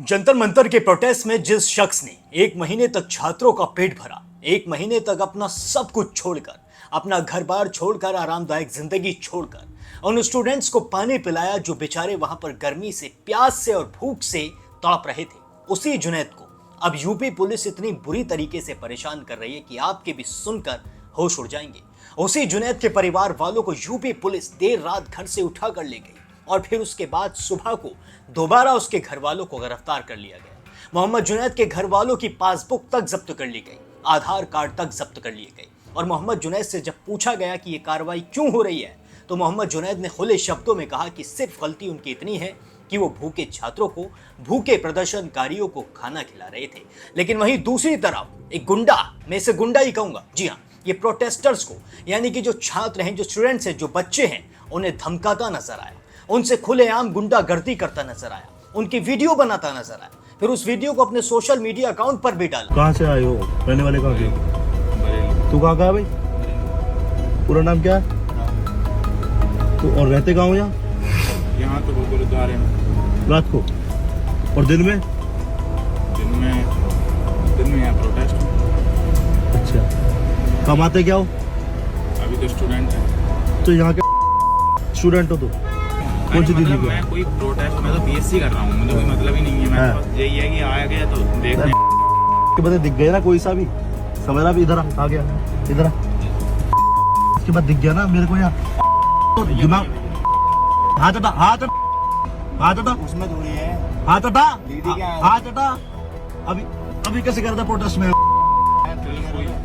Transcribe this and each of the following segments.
जंतर मंतर के प्रोटेस्ट में जिस शख्स ने एक महीने तक छात्रों का पेट भरा, एक महीने तक अपना सब कुछ छोड़कर, अपना घर बार छोड़कर, आरामदायक जिंदगी छोड़कर उन स्टूडेंट्स को पानी पिलाया जो बेचारे वहां पर गर्मी से, प्यास से और भूख से तड़प रहे थे, उसी जुनैद को अब यूपी पुलिस इतनी बुरी तरीके से परेशान कर रही है कि आपके भी सुनकर होश उड़ जाएंगे। उसी जुनैद के परिवार वालों को यूपी पुलिस देर रात घर से उठा कर ले गई और फिर उसके बाद सुबह को दोबारा उसके घर वालों को गिरफ्तार कर लिया गया। मोहम्मद जुनैद के घर वालों की पासबुक तक जब्त कर ली गई, आधार कार्ड तक जब्त कर लिए गए और मोहम्मद जुनैद से जब पूछा गया कि ये कार्रवाई क्यों हो रही है तो मोहम्मद जुनैद ने खुले शब्दों में कहा कि सिर्फ गलती उनकी इतनी है कि वो भूखे छात्रों को, भूखे प्रदर्शनकारियों को खाना खिला रहे थे। लेकिन वहीं दूसरी तरफ एक गुंडा, मैं इसे गुंडा ही कहूंगा, जी हाँ, ये प्रोटेस्टर्स को, यानी कि जो छात्र हैं, जो स्टूडेंट्स हैं, जो बच्चे हैं, उन्हें धमकाता नजर आया, उनसे खुलेआम गुंडागर्दी करता नजर आया, उनकी वीडियो बनाता नजर आया, फिर उस वीडियो को अपने सोशल मीडिया अकाउंट पर भी डाला। कहाँ से आए हो? रहने वाले कहाँ के? तू कहाँ का है भाई? पूरा नाम क्या है? तो और रहते कहाँ हो यहाँ तो गुरुद्वारे में। रात को और दिन में यहाँ प्रोटेस्ट। अच्छा, कमाते क्या हो? अभी तो स्टूडेंट है। तो यहाँ के स्टूडेंट हो? तो कौन सी दीदी? मैं कोई प्रोटेस्ट, मैं तो बीएससी कर रहा हूँ, मुझे कोई मतलब ही नहीं है। मैं बस यही है कि आया गया तो देखने के बाद दिख गए ना कोई सा भी, समझ रहा भी, इधर आ गया, इधर आ। इसके बाद दिख गया ना मेरे को यहाँ दिमाग, हाथ हटा, हाथ हाथ हटा, उसमें थोड़ी है, हाथ हटा, दीदी क्या है? हाथ हटा। अभी अभी कैसे करता प्रोटेस्ट में?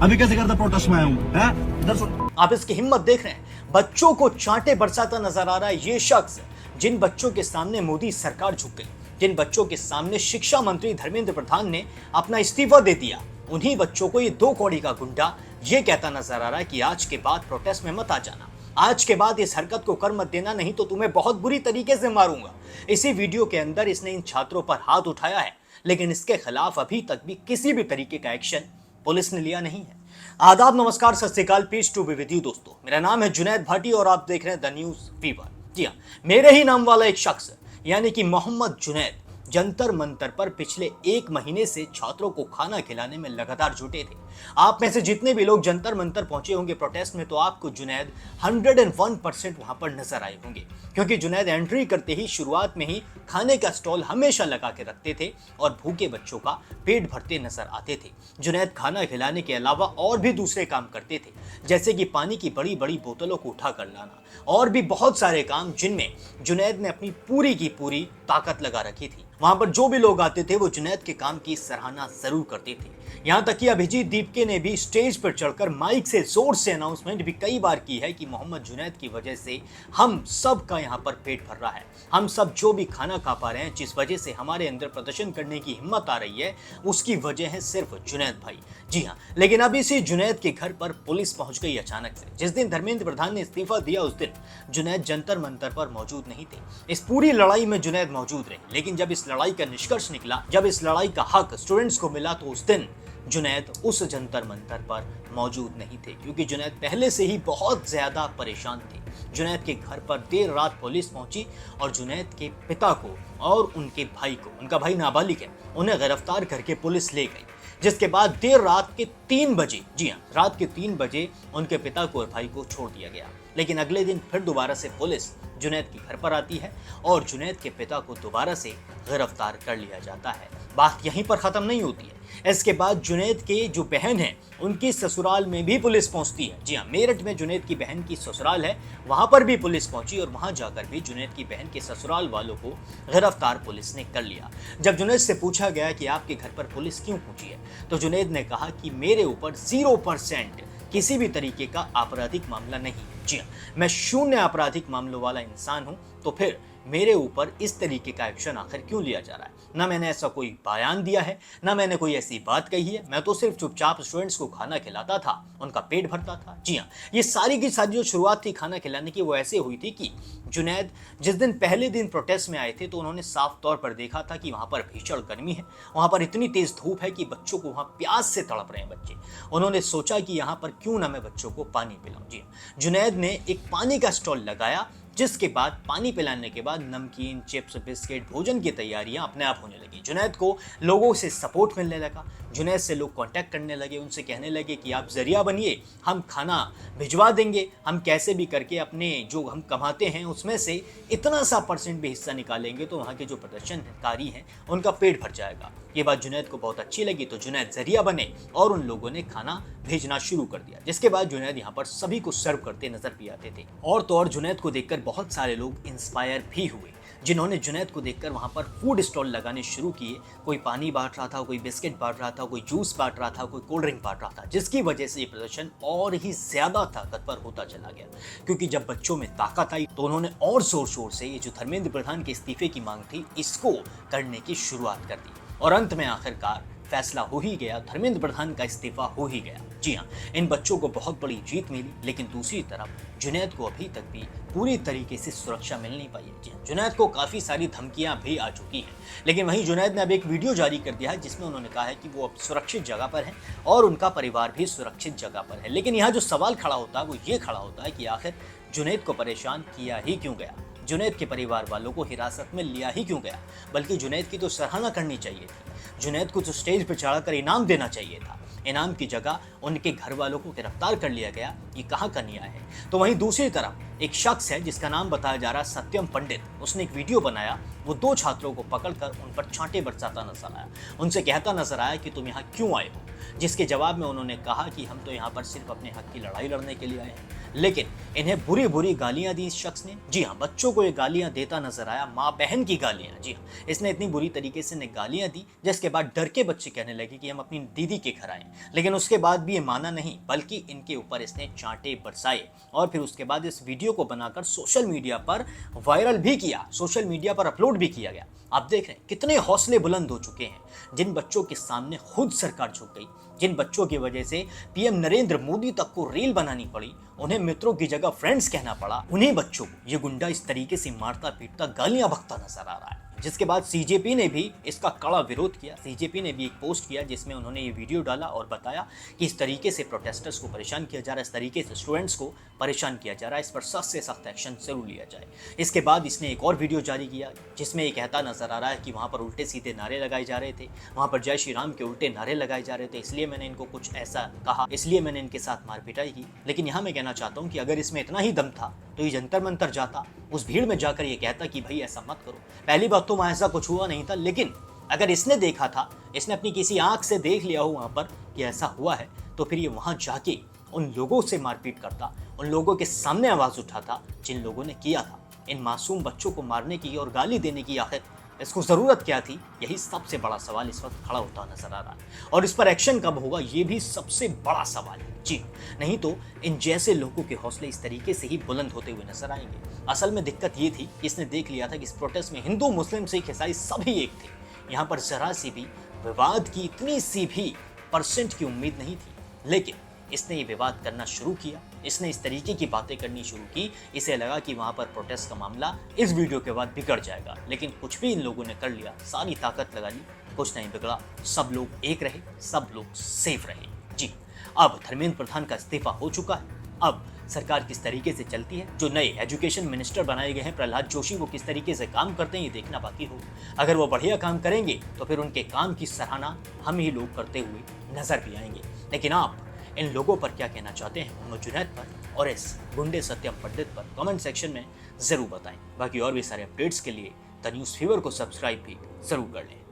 अभी कैसे करता प्रोटेस्ट में आया हूँ? इधर सुन। आप इसकी हिम्मत देख रहे हैं, बच्चों को चांटे बरसाता नजर आ रहा है ये शख्स, जिन बच्चों के सामने मोदी सरकार झुक गई, जिन बच्चों के सामने शिक्षा मंत्री धर्मेंद्र प्रधान ने अपना इस्तीफा दे दिया, उन्हीं बच्चों को ये दो कौड़ी का गुंडा ये कहता नजर आ रहा है कि आज के बाद प्रोटेस्ट में मत आ जाना, आज के बाद इस हरकत को कर मत देना, नहीं तो तुम्हें बहुत बुरी तरीके से मारूंगा। इसी वीडियो के अंदर इसने इन छात्रों पर हाथ उठाया है, लेकिन इसके खिलाफ अभी तक भी किसी भी तरीके का एक्शन पुलिस ने लिया नहीं है। आदाब, नमस्कार, सत श्री अकाल, peace to be with you दोस्तों। मेरा नाम है जुनैद भाटी और आप देख रहे हैं द न्यूज फीवर। जी हाँ, मेरे ही नाम वाला एक शख्स यानी कि मोहम्मद जुनैद जंतर मंतर पर पिछले एक महीने से छात्रों को खाना खिलाने में लगातार जुटे थे। आप में से जितने भी लोग जंतर मंतर पहुंचे होंगे प्रोटेस्ट में, तो आपको जुनैद 101% वहां पर नजर आए होंगे, क्योंकि जुनैद एंट्री करते ही शुरुआत में ही खाने का स्टॉल हमेशा लगा के रखते थे और भूखे बच्चों का पेट भरते नजर आते थे। जुनैद खाना खिलाने के अलावा और भी दूसरे काम करते थे, जैसे कि पानी की बड़ी बड़ी बोतलों को उठा कर लाना और भी बहुत सारे काम, जिनमें जुनैद ने अपनी पूरी की पूरी ताकत लगा रखी थी। वहां पर जो भी लोग आते थे वो जुनैद के काम की सराहना जरूर करते थे। यहाँ तक कि अभिजीत दीपके ने भी स्टेज पर चढ़कर माइक से जोर से अनाउंसमेंट भी कई बार की है कि मोहम्मद जुनैद की वजह से हम सब का यहाँ पर पेट भर रहा है, हम सब जो भी खाना खा पा रहे हैं, जिस वजह से हमारे अंदर प्रदर्शन करने की हिम्मत आ रही है, उसकी वजह है सिर्फ जुनैद भाई। जी हाँ, लेकिन अब इसी जुनैद के घर पर पुलिस पहुंच गई अचानक से। जिस दिन धर्मेंद्र प्रधान ने इस्तीफा दिया उस दिन जुनैद जंतर मंतर पर मौजूद नहीं थे। इस पूरी लड़ाई में जुनैद मौजूद रहे, लेकिन जब इस लड़ाई का निष्कर्ष निकला, जब इस लड़ाई का हक स्टूडेंट्स को मिला, तो उस दिन जुनैद उस जंतर मंतर पर मौजूद नहीं थे, क्योंकि जुनैद पहले से ही बहुत ज्यादा परेशान थे। जुनैद के घर पर देर रात पुलिस पहुंची और जुनैद के पिता को और उनके भाई को, उनका भाई नाबालिग है, उन्हें गिरफ्तार करके पुलिस ले गई। जिसके बाद देर रात के 3 बजे, जी हाँ, रात के 3 बजे उनके पिता को और भाई को छोड़ दिया गया। लेकिन अगले दिन फिर दोबारा से पुलिस जुनैद के घर पर आती है और जुनैद के पिता को दोबारा से गिरफ्तार कर लिया जाता है। बात यहीं पर खत्म नहीं होती है। इसके बाद जुनैद के जो बहन है, उनकी ससुराल में भी पुलिस पहुंचती है। जी हाँ, मेरठ में जुनैद की बहन की ससुराल है, वहां पर भी पुलिस पहुंची और वहां जाकर भी जुनैद की बहन के ससुराल वालों को गिरफ्तार पुलिस ने कर लिया। जब जुनैद से पूछा गया कि आपके घर पर पुलिस क्यों पहुंची है, तो जुनैद ने कहा कि मेरे ऊपर 0% किसी भी तरीके का आपराधिक मामला नहीं है। जी हाँ, मैं शून्य आपराधिक मामलों वाला इंसान हूं, तो फिर मेरे ऊपर इस तरीके का एक्शन आखिर क्यों लिया जा रहा है? ना मैंने ऐसा कोई बयान दिया है, ना मैंने कोई ऐसी बात कही है, मैं तो सिर्फ चुपचाप स्टूडेंट्स को खाना खिलाता था, उनका पेट भरता था। जी हाँ, ये सारी की सारी जो शुरुआत थी खाना खिलाने की, वो ऐसे हुई थी कि जुनैद जिस दिन पहले दिन प्रोटेस्ट में आए थे, तो उन्होंने साफ तौर पर देखा था कि वहाँ पर भीषण गर्मी है, वहाँ पर इतनी तेज धूप है कि बच्चों को वहाँ प्यास से तड़प रहे हैं बच्चे। उन्होंने सोचा कि यहाँ पर क्यों ना मैं बच्चों को पानी पिलाऊं। जी हाँ, जुनैद ने एक पानी का स्टॉल लगाया जिसके बाद पानी पिलाने के बाद नमकीन, चिप्स, बिस्किट, भोजन की तैयारियां अपने आप होने लगी। जुनैद को लोगों से सपोर्ट मिलने लगा। जुनैद से लोग कांटेक्ट करने लगे, उनसे कहने लगे कि आप जरिया बनिए, हम खाना भिजवा देंगे, हम कैसे भी करके अपने जो हम कमाते हैं उसमें से इतना सा % भी हिस्सा निकालेंगे तो वहाँ के जो प्रदर्शनकारी हैं उनका पेट भर जाएगा। ये बात जुनैद को बहुत अच्छी लगी तो जुनैद जरिया बने और उन लोगों ने खाना भेजना शुरू कर दिया, जिसके बाद जुनैद यहाँ पर सभी को सर्व करते नजर भी आते थे। और तो और जुनैद को देखकर बहुत सारे लोग इंस्पायर भी हुए, जिन्होंने जुनैद को देखकर वहाँ पर फूड स्टॉल लगाने शुरू किए। कोई पानी बांट रहा था, कोई बिस्किट बांट रहा था, कोई जूस बांट रहा था, कोई कोल्ड ड्रिंक बांट रहा था, जिसकी वजह से ये प्रदर्शन और ही ज्यादा ताकतवर होता चला गया। क्योंकि जब बच्चों में ताकत आई तो उन्होंने और जोर शोर से ये जो धर्मेंद्र प्रधान के इस्तीफे की मांग थी इसको करने की शुरुआत कर दी और अंत में आखिरकार फैसला हो ही गया, धर्मेंद्र प्रधान का इस्तीफा हो ही गया। जी हाँ, इन बच्चों को बहुत बड़ी जीत मिली, लेकिन दूसरी तरफ जुनैद को अभी तक भी पूरी तरीके से सुरक्षा मिल नहीं पाई है। जी हाँ, जुनैद को काफ़ी सारी धमकियां भी आ चुकी हैं, लेकिन वहीं जुनैद ने अब एक वीडियो जारी कर दिया है जिसमें उन्होंने कहा है कि वो अब सुरक्षित जगह पर है और उनका परिवार भी सुरक्षित जगह पर है। लेकिन यहाँ जो सवाल खड़ा होता है वो ये खड़ा होता है कि आखिर जुनैद को परेशान किया ही क्यों गया, जुनैद के परिवार वालों को हिरासत में लिया ही क्यों गया। बल्कि जुनैद की तो सराहना करनी चाहिए थी, जुनैद को तो स्टेज पर चढ़ाकर इनाम देना चाहिए था। इनाम की जगह उनके घर वालों को गिरफ्तार कर लिया गया, ये कहाँ का न्याय है। तो वहीं दूसरी तरफ एक शख्स है जिसका नाम बताया जा रहा है सत्यम पंडित, उसने एक वीडियो बनाया, वो 2 छात्रों को पकड़कर उन पर छांटे बरसाता नजर आया, उनसे कहता नजर आया कि तुम यहाँ क्यों आए हो, जिसके जवाब में उन्होंने कहा कि हम तो यहाँ पर सिर्फ अपने हक की लड़ाई लड़ने के लिए आए हैं। लेकिन इन्हें बुरी बुरी गालियां दी इस शख्स ने। जी हाँ, बच्चों को ये गालियां देता नजर आया, माँ बहन की गालियां। जी हाँ, इसने इतनी बुरी तरीके से इन्हें गालियां दी जिसके बाद डर के बच्चे कहने लगे कि हम अपनी दीदी के घर आए। लेकिन उसके बाद भी ये माना नहीं, बल्कि इनके ऊपर इसने चांटे बरसाए और फिर उसके बाद इस वीडियो को बनाकर सोशल मीडिया पर वायरल भी किया, सोशल मीडिया पर अपलोड भी किया गया। आप देख रहे हैं कितने हौसले बुलंद हो चुके हैं, जिन बच्चों के सामने खुद सरकार झुक गई, जिन बच्चों की वजह से पीएम नरेंद्र मोदी तक को रील बनानी पड़ी, उन्हें मित्रों की जगह फ्रेंड्स कहना पड़ा, उन्हीं बच्चों को ये गुंडा इस तरीके से मारता पीटता गालियां बकता नजर आ रहा है। जिसके बाद सीजेपी ने भी इसका कड़ा विरोध किया। सीजेपी ने भी एक पोस्ट किया जिसमें उन्होंने ये वीडियो डाला और बताया कि इस तरीके से प्रोटेस्टर्स को परेशान किया जा रहा है, इस तरीके से स्टूडेंट्स को परेशान किया जा रहा है, इस पर सख्त से सख्त एक्शन जरूर लिया जाए। इसके बाद इसने एक और वीडियो जारी किया जिसमें ये कहता नजर आ रहा है कि वहाँ पर उल्टे सीधे नारे लगाए जा रहे थे, वहाँ पर जय श्री राम के उल्टे नारे लगाए जा रहे थे, इसलिए मैंने इनको कुछ ऐसा कहा, इसलिए मैंने इनके साथ मारपिटाई की। लेकिन यहाँ मैं कहना चाहता हूँ कि अगर इसमें इतना ही दम था तो ये जंतर मंतर जाता, उस भीड़ में जाकर ये कहता कि भाई ऐसा मत करो। पहली बात तो वहाँ ऐसा कुछ हुआ नहीं था, लेकिन अगर इसने देखा था, इसने अपनी किसी आंख से देख लिया हो वहाँ पर कि ऐसा हुआ है, तो फिर ये वहाँ जाके उन लोगों से मारपीट करता, उन लोगों के सामने आवाज़ उठाता जिन लोगों ने किया था। इन मासूम बच्चों को मारने की और गाली देने की आखिर इसको ज़रूरत क्या थी, यही सबसे बड़ा सवाल इस वक्त खड़ा होता नजर आ रहा है। और इस पर एक्शन कब होगा ये भी सबसे बड़ा सवाल है। जी नहीं तो इन जैसे लोगों के हौसले इस तरीके से ही बुलंद होते हुए नजर आएंगे। असल में दिक्कत ये थी कि इसने देख लिया था कि इस प्रोटेस्ट में हिंदू, मुस्लिम, सिख, ईसाई सभी एक थे। यहाँ पर जरा सी भी विवाद की इतनी सी भी % की उम्मीद नहीं थी, लेकिन इसने ये विवाद करना शुरू किया, इसने इस तरीके की बातें करनी शुरू की। इसे लगा कि वहाँ पर प्रोटेस्ट का मामला इस वीडियो के बाद बिगड़ जाएगा, लेकिन कुछ भी इन लोगों ने कर लिया, सारी ताकत लगा ली, कुछ नहीं बिगड़ा। सब लोग एक रहे, सब लोग सेफ रहे। जी अब धर्मेंद्र प्रधान का इस्तीफा हो चुका है। अब सरकार किस तरीके से चलती है, जो नए एजुकेशन मिनिस्टर बनाए गए हैं प्रहलाद जोशी, वो किस तरीके से काम करते हैं ये देखना बाकी हो। अगर वो बढ़िया काम करेंगे तो फिर उनके काम की सराहना हम ही लोग करते हुए नजर भी आएंगे। लेकिन आप इन लोगों पर क्या कहना चाहते हैं, मोहम्मद जुनैद पर और इस गुंडे सत्यम पंडित पर, कमेंट सेक्शन में ज़रूर बताएं। बाकी और भी सारे अपडेट्स के लिए द न्यूज़ फीवर को सब्सक्राइब भी ज़रूर कर लें।